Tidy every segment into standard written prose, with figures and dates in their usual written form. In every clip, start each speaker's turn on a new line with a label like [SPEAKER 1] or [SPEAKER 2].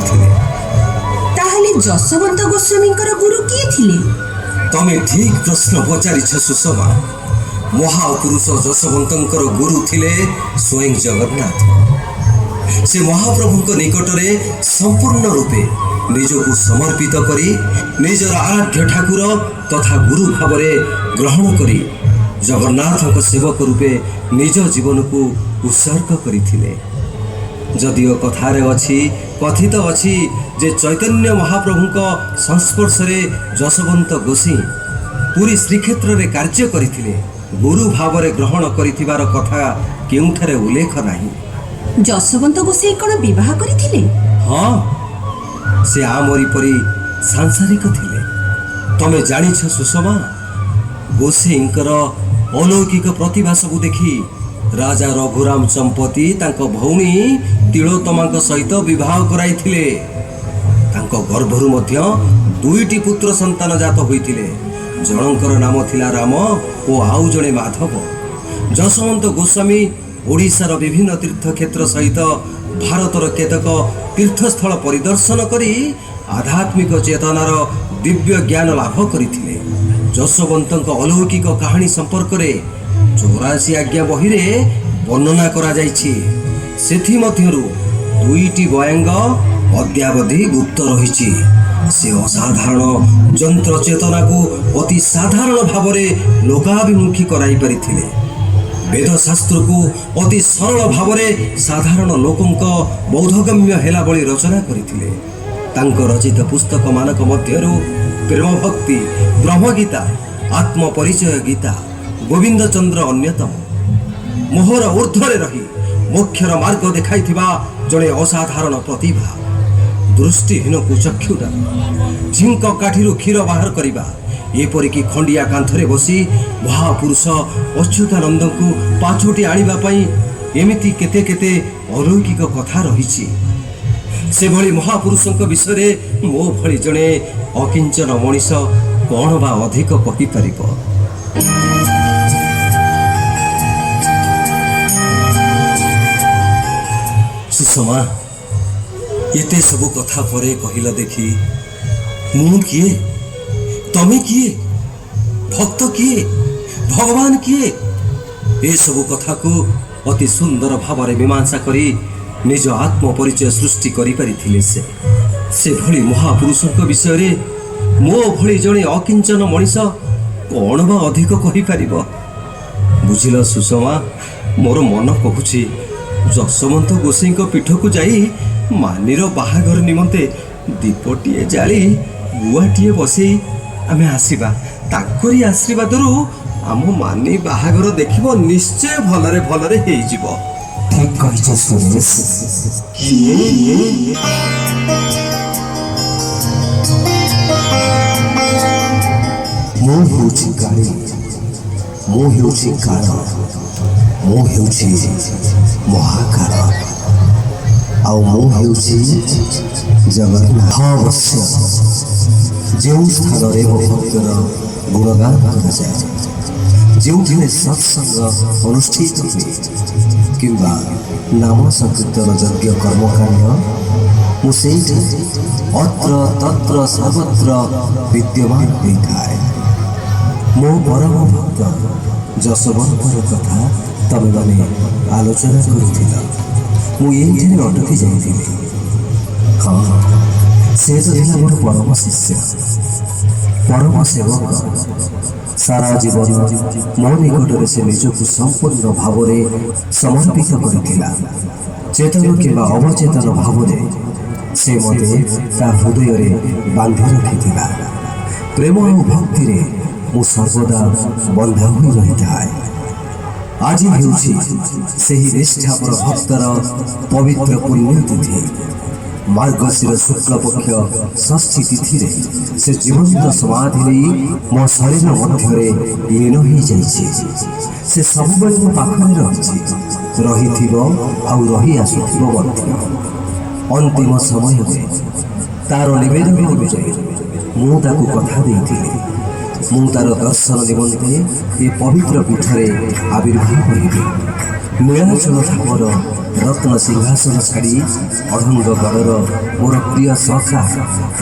[SPEAKER 1] କରିଥିଲେ।
[SPEAKER 2] ତାହେଲେ ଯଶୋବନ୍ତ ଗୋସ୍ୱାମୀଙ୍କର ଗୁରୁ କିଏ ଥିଲେ?
[SPEAKER 1] ତମେ ଠିକ୍ ପ୍ରଶ୍ନ ପଚାରିଛ ସୁଷମା। ମହାପୁରୁଷ ଯଶୋବନ୍ତଙ୍କର ଗୁରୁ ଥିଲେ ସ୍ୱୟଂ ଜଗନ୍ନାଥ। ସେ ମହାପ୍ରଭୁଙ୍କ ନିକଟରେ ସମ୍ପୂର୍ଣ୍ଣ ରୂପେ ନିଜକୁ ସମର୍ପିତ କରି ନିଜର ଆରାଧ୍ୟ ଠାକୁର ତଥା ଗୁରୁ ଭାବରେ ଗ୍ରହଣ କରି ଜଗନ୍ନାଥଙ୍କ ସେବକ ରୂପେ ନିଜ ଜୀବନକୁ ଉତ୍ସର୍ଗ କରିଥିଲେ। ଯଦିଓ କଥିତ ଅଛି ଯେ ଚୈତନ୍ୟ ମହାପ୍ରଭୁଙ୍କ ସଂସ୍ପର୍ଶରେ ଯଶୋବନ୍ତ ଗୋସାଇଁ ପୁରୀ ଶ୍ରୀକ୍ଷେତ୍ରରେ କାର୍ଯ୍ୟ କରିଥିଲେ, ଗୁରୁ ଭାବରେ ଗ୍ରହଣ କରିଥିବାର କଥା କେଉଁଠାରେ ଉଲ୍ଲେଖ ନାହିଁ।
[SPEAKER 2] ଯଶୋବନ୍ତ ଗୋସାଇଁ କ'ଣ ବିବାହ କରିଥିଲେ?
[SPEAKER 1] ହଁ, ସେ ଆମରି ପରି ସାଂସାରିକ ଥିଲେ। ତମେ ଜାଣିଛ ସୁଷମା, ଗୋସାଇଁଙ୍କର ଅଲୌକିକ ପ୍ରତିଭା ସବୁ ଦେଖି ରାଜା ରଘୁରାମ ଚମ୍ପତି ତାଙ୍କ ଭଉଣୀ ତିଳୋତ୍ତମାଙ୍କ ସହିତ ବିବାହ କରାଇଥିଲେ। ତାଙ୍କ ଗର୍ଭରୁ ମଧ୍ୟ 2ଟି ପୁତ୍ର ସନ୍ତାନ ଜାତ ହୋଇଥିଲେ। ଜଣଙ୍କର ନାମ ଥିଲା ରାମ ଓ ଆଉ ଜଣେ ମାଧବ। ଯଶୋବନ୍ତ ଗୋସ୍ୱାମୀ ଓଡ଼ିଶାର ବିଭିନ୍ନ ତୀର୍ଥକ୍ଷେତ୍ର ସହିତ ଭାରତର କେତେକ ତୀର୍ଥସ୍ଥଳ ପରିଦର୍ଶନ କରି ଆଧ୍ୟାତ୍ମିକ ଚେତନାର ଦିବ୍ୟ ଜ୍ଞାନ ଲାଭ କରିଥିଲେ। ଯଶୋବନ୍ତଙ୍କ ଅଲୌକିକ କାହାଣୀ ସମ୍ପର୍କରେ 84 ଆଜ୍ଞା ବହିରେ ବର୍ଣ୍ଣନା କରାଯାଇଛି। ସେଥିମଧ୍ୟରୁ 2ଟି ବୟାଙ୍ଗ ଅଦ୍ୟାବଧି ଗୁପ୍ତ ରହିଛି। ସେ ଅସାଧାରଣ ଯନ୍ତ୍ର ଚେତନାକୁ ଅତି ସାଧାରଣ ଭାବରେ ଲୋକାଭିମୁଖୀ କରାଇ ପାରିଥିଲେ। ବେଦଶାସ୍ତ୍ରକୁ ଅତି ସରଳ ଭାବରେ ସାଧାରଣ ଲୋକଙ୍କ ବୌଦ୍ଧଗମ୍ୟ ହେଲା ଭଳି ରଚନା କରିଥିଲେ। ତାଙ୍କ ରଚିତ ପୁସ୍ତକମାନଙ୍କ ମଧ୍ୟରୁ ପ୍ରେମଭକ୍ତି, ବ୍ରହ୍ମଗୀତା, ଆତ୍ମପରିଚୟ ଗୀତା, ଗୋବିନ୍ଦ ଚନ୍ଦ୍ର ଅନ୍ୟତମ। ମୋହର ଊର୍ଦ୍ଧ୍ୱରେ ରହି ମୋକ୍ଷର ମାର୍ଗ ଦେଖାଇଥିବା ଜଣେ ଅସାଧାରଣ ପ୍ରତିଭା। ଦୃଷ୍ଟିହୀନକୁ ଚକ୍ଷୁଦାନ, ଝିଙ୍କ କାଠିରୁ କ୍ଷୀର ବାହାର କରିବା, ଏପରିକି ଖଣ୍ଡିଆ କାନ୍ଥରେ ବସି ମହାପୁରୁଷ ଅଚ୍ୟୁତାନନ୍ଦଙ୍କୁ ପାଛୋଟି ଆଣିବା ପାଇଁ ଏମିତି କେତେ କେତେ ଅଲୌକିକ କଥା ରହିଛି। ସେଭଳି ମହାପୁରୁଷଙ୍କ ବିଷୟରେ ମୋ ଭଳି ଜଣେ ଅକିଞ୍ଚନ ମଣିଷ କ'ଣ ବା ଅଧିକ କହିପାରିବ? ସୁଷମା, ଏତେ ସବୁ କଥା ପରେ କହିଲ ଦେଖି, ମୁଁ କିଏ, ତମେ କିଏ, ଭକ୍ତ କିଏ, ଭଗବାନ କିଏ? ଏସବୁ କଥାକୁ ଅତି ସୁନ୍ଦର ଭାବରେ ମୀମାଂସା କରି ନିଜ ଆତ୍ମ ପରିଚୟ ସୃଷ୍ଟି କରିପାରିଥିଲେ ସେ। ସେଭଳି ମହାପୁରୁଷଙ୍କ ବିଷୟରେ ମୋ ଭଳି ଜଣେ ଅକିଞ୍ଚନ ମଣିଷ କ'ଣ ବା ଅଧିକ କହିପାରିବ? ବୁଝିଲ ସୁଷମା, ମୋର ମନ କହୁଛି ଯଶୋବନ୍ତ ଗୋସାଇଁଙ୍କ ପୀଠକୁ ଯାଇ ମାନିର ବାହାଘର ନିମନ୍ତେ ଦୀପଟିଏ ଜାଳି ଗୁଆଟିଏ ବସେଇ ଆମେ ଆସିବା। ତାଙ୍କରି ଆଶୀର୍ବାଦରୁ ଆମ ମାନି ବାହାଘର ଦେଖିବ ନିଶ୍ଚୟ ଭଲରେ ଭଲରେ ହେଇଯିବ।
[SPEAKER 3] ଠିକ୍ କହିଛ ସୁରେଶ। ମୁଁ ହେଉଛି କାଳି, ମୁଁ ହେଉଛି କାଳ, ମୁଁ ହେଉଛି ମହାକାଳ, ଆଉ ମୁଁ ହେଉଛି ଜଗନ୍ନାଥ। ଅବଶ୍ୟ ଯେଉଁ ସ୍ଥାନରେ ମୋ ଭକ୍ତର ଗୁଣଗାନ କରାଯାଏ, ଯେଉଁଠାରେ ସତ୍ସଙ୍ଗ ଅନୁଷ୍ଠିତ ହୁଏ କିମ୍ବା ନାମ ସଂକୀର୍ତ୍ତନ ଯଜ୍ଞ କର୍ମକାଣ୍ଡ, ମୁଁ ସେଇଠି ଅତ୍ର ତତ୍ର ସର୍ବତ୍ର ବିଦ୍ୟମାନ ହୋଇଥାଏ। ମୋ ପରମ ଭକ୍ତ ଯଶୋବନ୍ତର କଥା ତମେମାନେ ଆଲୋଚନା କରୁଥିଲ। ମୁଁ ଏଇଠାରେ ଅଟକି ଯାଇଥିଲି। ହଁ, ସେ ତ ଥିଲା ମୋର ପରମ ଶିଷ୍ୟ, ପରମ ସେବକ। ସାରା ଜୀବନ ମୋ ନିକଟରେ ସେ ନିଜକୁ ସମ୍ପୂର୍ଣ୍ଣ ଭାବରେ ସମର୍ପିତ କରିଥିଲା। ଚେତନ କିମ୍ବା ଅବଚେତନ ଭାବରେ ସେ ମୋତେ ତା ହୃଦୟରେ ବାନ୍ଧି ରଖିଥିଲା। ପ୍ରେମ ଆଉ ଭକ୍ତିରେ ମୁଁ ସର୍ବଦା ବନ୍ଧା ହୋଇ ରହିଥାଏ। ଆଜି ହେଉଛି ସେହି ନିଷ୍ଠାପର ଭକ୍ତର ପବିତ୍ର ପୁଣ୍ୟତିଥି। ମାର୍ଗଶିର ଶୁକ୍ଳପକ୍ଷ ଷଷ୍ଠୀ ତିଥିରେ ସେ ଜୀବନ୍ତ ସମାଧି ନେଇ ମୋ ଶରୀର ମଧ୍ୟରେ ଲୀନ ହୋଇଯାଇଛି। ସେ ସବୁବେଳେ ମୋ ପାଖରେ ରହିଛି, ରହିଥିବ ଆଉ ରହି ଆସୁଥିବ ମଧ୍ୟ। ଅନ୍ତିମ ସମୟରେ ତାର ନିବେଦନ ଅନୁଯାୟୀ ମୁଁ ତାକୁ କଥା ଦେଇଥିଲି, ମୁଁ ତାର ଦର୍ଶନ ନିମନ୍ତେ ଏ ପବିତ୍ର ପୀଠରେ ଆବିର୍ଭାବ ହେବି। ନୀଳାଚଳ ଧାମର ରତ୍ନ ସିଂହାସନ ଛାଡ଼ି ଅଢଙ୍ଗଗଡ଼ର ମୋର ପ୍ରିୟ ସଖା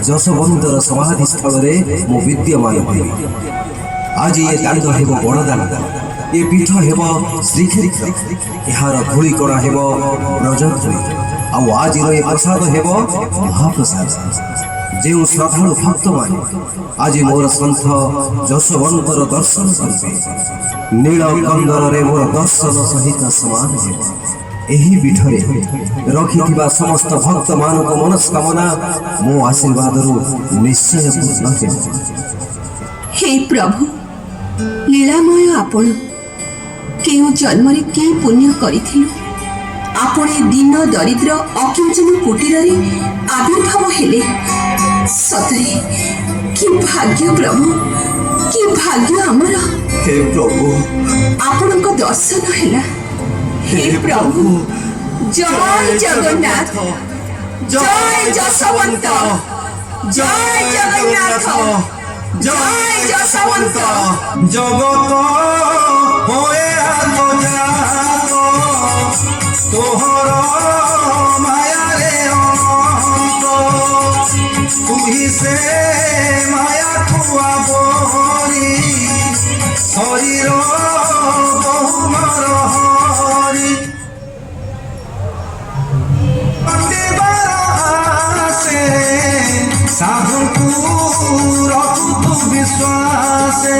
[SPEAKER 3] ଯଶୋବନ୍ତର ସମାଧି ସ୍ଥଳରେ ମୁଁ ବିଦ୍ୟମାନ ହେବି। ଆଜି ଏ ଦାଣ୍ଡ ହେବ ବଡ଼ଦାଣ୍ଡ, ଏ ପୀଠ ହେବ ଶ୍ରୀକ୍ଷେତ୍ର, ଏହାର ଧୂଳିକଣା ହେବ ବ୍ରଜଧୂଳି, ଆଉ ଆଜିର ଏ ପ୍ରସାଦ ହେବ ମହାପ୍ରସାଦ। ଯେଉଁ ଶ୍ରଦ୍ଧାଳୁ ଭକ୍ତମାନେ ଆଜି ମୋର ସନ୍ଥ ଯଶୋବନ୍ତର ଦର୍ଶନ କରିବେ, ନୀଳ କନ୍ଦରରେ ମୋର ଦର୍ଶନ ସହିତ ସମାନ ହେବ। ଏହି ପୀଠରେ ରଖିଥିବା ସମସ୍ତ ଭକ୍ତମାନଙ୍କ ମନସ୍କାମନା ମୋ ଆଶୀର୍ବାଦରୁ ନିଶ୍ଚୟ ପୂର୍ଣ୍ଣ ହେବ।
[SPEAKER 2] ହେ ପ୍ରଭୁ, ଲୀଳାମୟ ଆପଣ କେଉଁ ଜନ୍ମରେ କି ପୁଣ୍ୟ କରିଥିଲୁ ଆପଣ ଏ ଦୀନ ଦରିଦ୍ର ଅକିଞ୍ଚନ କୁଟୀରରେ ଆବିର୍ଭାବ ହେଲେ। ସତରେ କି ଭାଗ୍ୟ ପ୍ରଭୁ, କି ଭାଗ୍ୟ ଆମର।
[SPEAKER 3] ହେ ପ୍ରଭୁ,
[SPEAKER 2] ଆପଣଙ୍କ ଦର୍ଶନ ହେଲା। ହେ ପ୍ରଭୁ, ଜୟ ଜଗନ୍ନାଥ, ଜୟ ଯଶୋବନ୍ତ, ଜୟ ଜଗନ୍ନାଥ, জয় যশোবন্ত।
[SPEAKER 4] জগত হয়ে আত্মজাত তোহর মায়ারে অনন্ত তুহি সে মায়া খুয়া বরি শরীর বহুমর হরি সাধুকু রঘুতু বিশ্বাসে